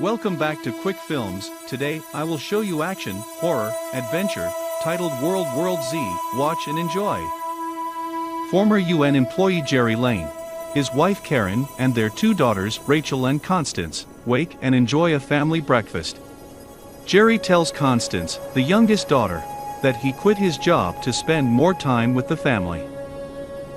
Welcome back to Quick Films. Today, I will show you action, horror, adventure, titled World Z. Watch and enjoy. Former UN employee Gerry Lane, his wife Karen, and their two daughters, Rachel and Constance, wake and enjoy a family breakfast. Gerry tells Constance, the youngest daughter, that he quit his job to spend more time with the family.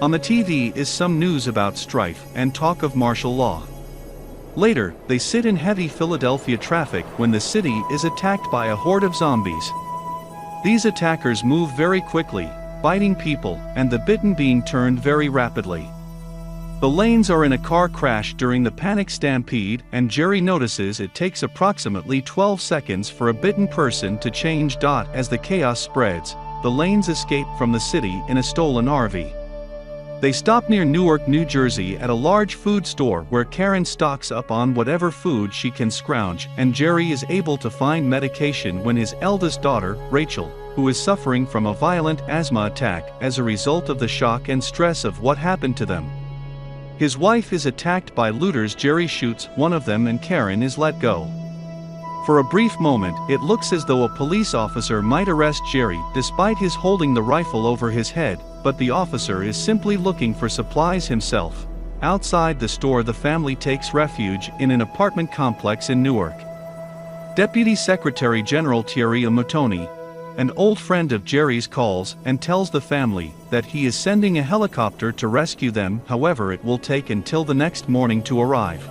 On the TV is some news about strife and talk of martial law. Later, they sit in heavy Philadelphia traffic when the city is attacked by a horde of zombies. These attackers move very quickly, biting people, and the bitten being turned very rapidly. The Lanes are in a car crash during the panic stampede, and Gerry notices it takes approximately 12 seconds for a bitten person to change. As the chaos spreads, the Lanes escape from the city in a stolen RV. They stop near Newark, New Jersey at a large food store where Karen stocks up on whatever food she can scrounge, and Gerry is able to find medication when his eldest daughter, Rachel, who is suffering from a violent asthma attack as a result of the shock and stress of what happened to them. His wife is attacked by looters. Gerry shoots one of them and Karen is let go. For a brief moment, it looks as though a police officer might arrest Gerry despite his holding the rifle over his head, but the officer is simply looking for supplies himself. Outside the store, the family takes refuge in an apartment complex in Newark. Deputy Secretary General Thierry Motoni, an old friend of Gerry's, calls and tells the family that he is sending a helicopter to rescue them. However, it will take until the next morning to arrive.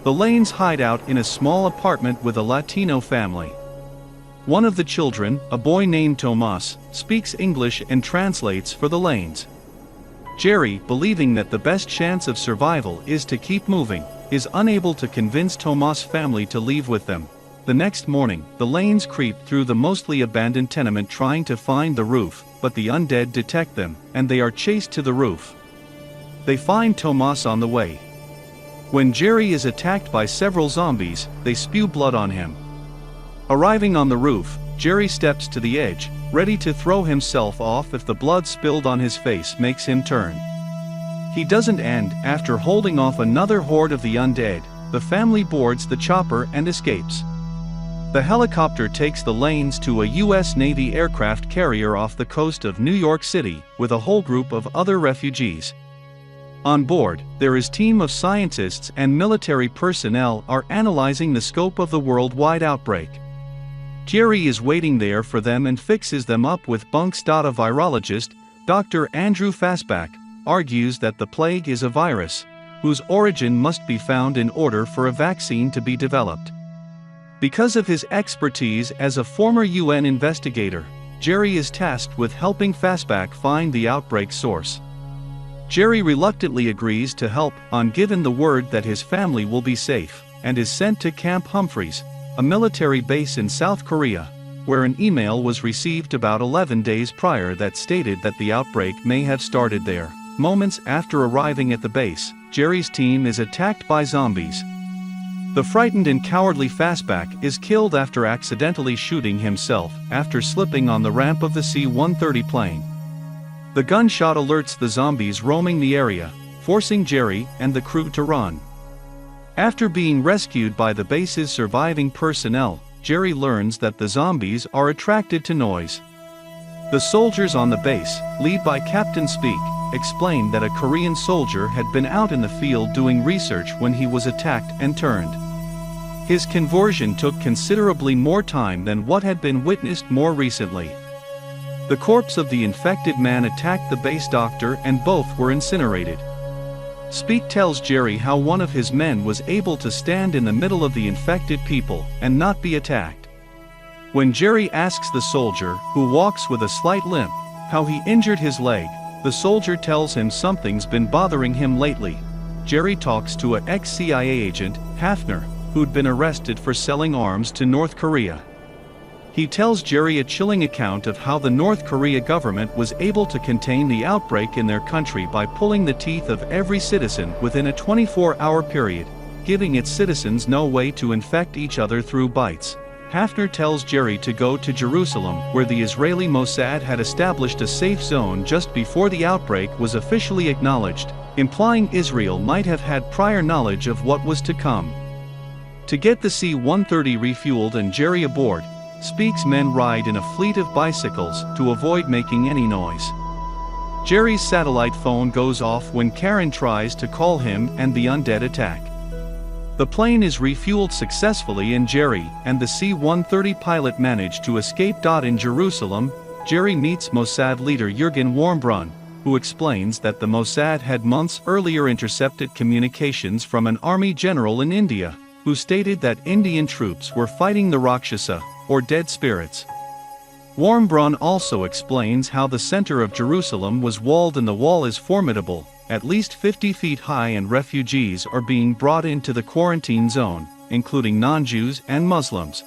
The Lanes hide out in a small apartment with a Latino family. One of the children, a boy named Tomas, speaks English and translates for the Lanes. Gerry, believing that the best chance of survival is to keep moving, is unable to convince Tomas' family to leave with them. The next morning, the Lanes creep through the mostly abandoned tenement trying to find the roof, but the undead detect them, and they are chased to the roof. They find Tomas on the way. When Gerry is attacked by several zombies, they spew blood on him. Arriving on the roof, Gerry steps to the edge, ready to throw himself off if the blood spilled on his face makes him turn. He doesn't, and, after holding off another horde of the undead, the family boards the chopper and escapes. The helicopter takes the Lanes to a U.S. Navy aircraft carrier off the coast of New York City, with a whole group of other refugees. On board, there is a team of scientists and military personnel are analyzing the scope of the worldwide outbreak. Gerry is waiting there for them and fixes them up with bunks. A virologist, Dr. Andrew Fastback, argues that the plague is a virus, whose origin must be found in order for a vaccine to be developed. Because of his expertise as a former UN investigator, Gerry is tasked with helping Fastback find the outbreak source. Gerry reluctantly agrees to help, on given the word that his family will be safe, and is sent to Camp Humphreys, a military base in South Korea, where an email was received about 11 days prior that stated that the outbreak may have started there. Moments after arriving at the base, Gerry's team is attacked by zombies. The frightened and cowardly Fastback is killed after accidentally shooting himself after slipping on the ramp of the C-130 plane. The gunshot alerts the zombies roaming the area, forcing Gerry and the crew to run. After being rescued by the base's surviving personnel, Gerry learns that the zombies are attracted to noise. The soldiers on the base, led by Captain Speak, explained that a Korean soldier had been out in the field doing research when he was attacked and turned. His conversion took considerably more time than what had been witnessed more recently. The corpse of the infected man attacked the base doctor and both were incinerated. Speak tells Gerry how one of his men was able to stand in the middle of the infected people and not be attacked. When Gerry asks the soldier, who walks with a slight limp, how he injured his leg, the soldier tells him something's been bothering him lately. Gerry talks to an ex-CIA agent, Hafner, who'd been arrested for selling arms to North Korea. He tells Gerry a chilling account of how the North Korea government was able to contain the outbreak in their country by pulling the teeth of every citizen within a 24-hour period, giving its citizens no way to infect each other through bites. Hafner tells Gerry to go to Jerusalem, where the Israeli Mossad had established a safe zone just before the outbreak was officially acknowledged, implying Israel might have had prior knowledge of what was to come. To get the C-130 refueled and Gerry aboard, Speak's men ride in a fleet of bicycles to avoid making any noise. Gerry's satellite phone goes off when Karen tries to call him and the undead attack. The plane is refueled successfully and Gerry and the C-130 pilot manage to escape. In Jerusalem, Gerry meets Mossad leader Jürgen Wormbrunn, who explains that the Mossad had months earlier intercepted communications from an army general in India, who stated that Indian troops were fighting the Rakshasa, or dead spirits. Wormbrunn also explains how the center of Jerusalem was walled and the wall is formidable, at least 50 feet high, and refugees are being brought into the quarantine zone, including non-Jews and Muslims.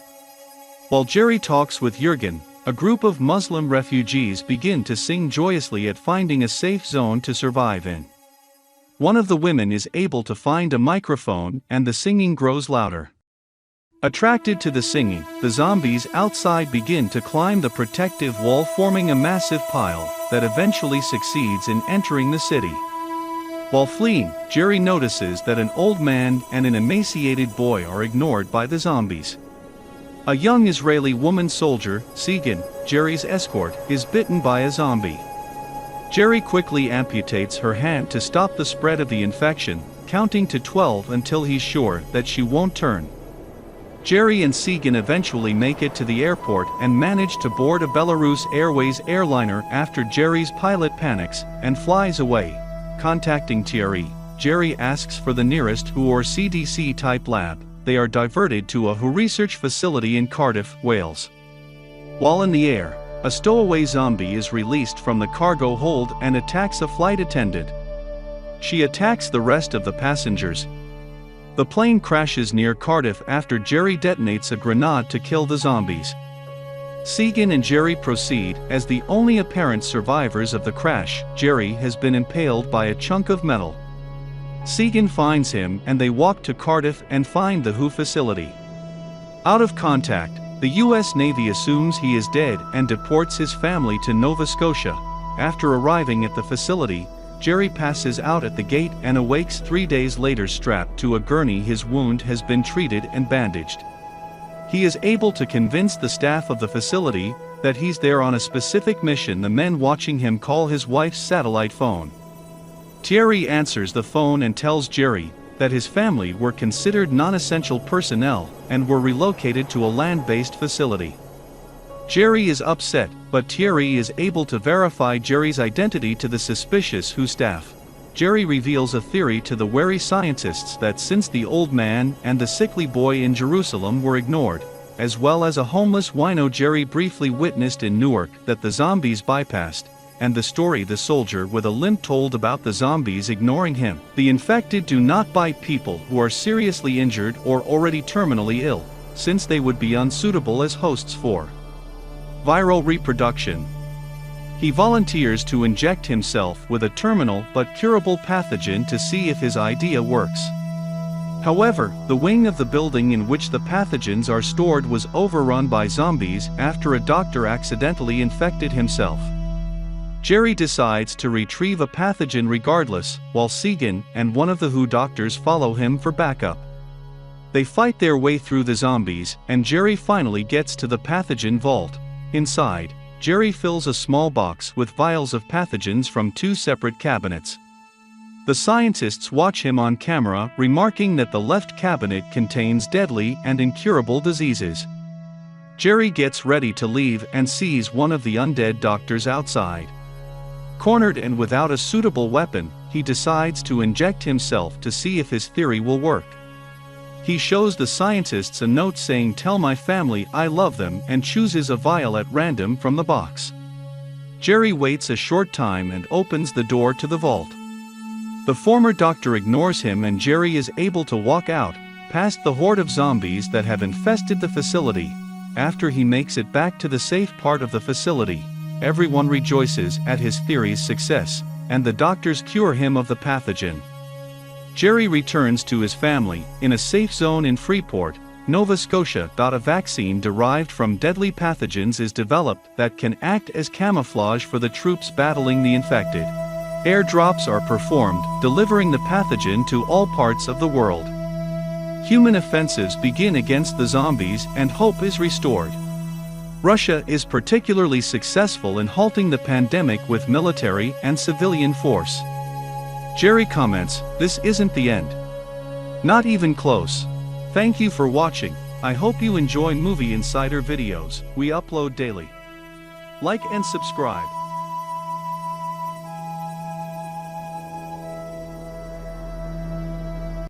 While Gerry talks with Jürgen, a group of Muslim refugees begin to sing joyously at finding a safe zone to survive in. One of the women is able to find a microphone and the singing grows louder. Attracted to the singing, the zombies outside begin to climb the protective wall, forming a massive pile that eventually succeeds in entering the city. While fleeing, Gerry notices that an old man and an emaciated boy are ignored by the zombies. A young Israeli woman soldier, Sigan, Gerry's escort, is bitten by a zombie. Gerry quickly amputates her hand to stop the spread of the infection, counting to 12 until he's sure that she won't turn. Gerry and Sigan eventually make it to the airport and manage to board a Belarus Airways airliner after Gerry's pilot panics and flies away. Contacting Thierry, Gerry asks for the nearest WHO or CDC-type lab. They are diverted to a WHO research facility in Cardiff, Wales. While in the air, a stowaway zombie is released from the cargo hold and attacks a flight attendant. She attacks the rest of the passengers. The plane crashes near Cardiff after Gerry detonates a grenade to kill the zombies. Sigan and Gerry proceed. As the only apparent survivors of the crash, Gerry has been impaled by a chunk of metal. Sigan finds him and they walk to Cardiff and find the WHO facility. Out of contact, the US Navy assumes he is dead and deports his family to Nova Scotia. After arriving at the facility, Gerry passes out at the gate and awakes 3 days later strapped to a gurney. His wound has been treated and bandaged. He is able to convince the staff of the facility that he's there on a specific mission. The men watching him call his wife's satellite phone. Thierry answers the phone and tells Gerry that his family were considered non-essential personnel and were relocated to a land-based facility. Gerry is upset, but Thierry is able to verify Gerry's identity to the suspicious WHO staff. Gerry reveals a theory to the wary scientists that since the old man and the sickly boy in Jerusalem were ignored, as well as a homeless wino Gerry briefly witnessed in Newark that the zombies bypassed, and the story the soldier with a limp told about the zombies ignoring him. The infected do not bite people who are seriously injured or already terminally ill, since they would be unsuitable as hosts for viral reproduction. He volunteers to inject himself with a terminal but curable pathogen to see if his idea works. However, the wing of the building in which the pathogens are stored was overrun by zombies after a doctor accidentally infected himself. Gerry decides to retrieve a pathogen regardless, while Sigan and one of the WHO doctors follow him for backup. They fight their way through the zombies, and Gerry finally gets to the pathogen vault. Inside, Gerry fills a small box with vials of pathogens from 2 separate cabinets. The scientists watch him on camera, remarking that the left cabinet contains deadly and incurable diseases. Gerry gets ready to leave and sees one of the undead doctors outside. Cornered and without a suitable weapon, he decides to inject himself to see if his theory will work. He shows the scientists a note saying "Tell my family I love them" and chooses a vial at random from the box. Gerry waits a short time and opens the door to the vault. The former doctor ignores him and Gerry is able to walk out, past the horde of zombies that have infested the facility. After he makes it back to the safe part of the facility, everyone rejoices at his theory's success, and the doctors cure him of the pathogen. Gerry returns to his family, in a safe zone in Freeport, Nova Scotia. A vaccine derived from deadly pathogens is developed that can act as camouflage for the troops battling the infected. Airdrops are performed, delivering the pathogen to all parts of the world. Human offensives begin against the zombies and hope is restored. Russia is particularly successful in halting the pandemic with military and civilian force. Gerry comments, "This isn't the end. Not even close." Thank you for watching. I hope you enjoy Movie Insider videos we upload daily. Like and subscribe.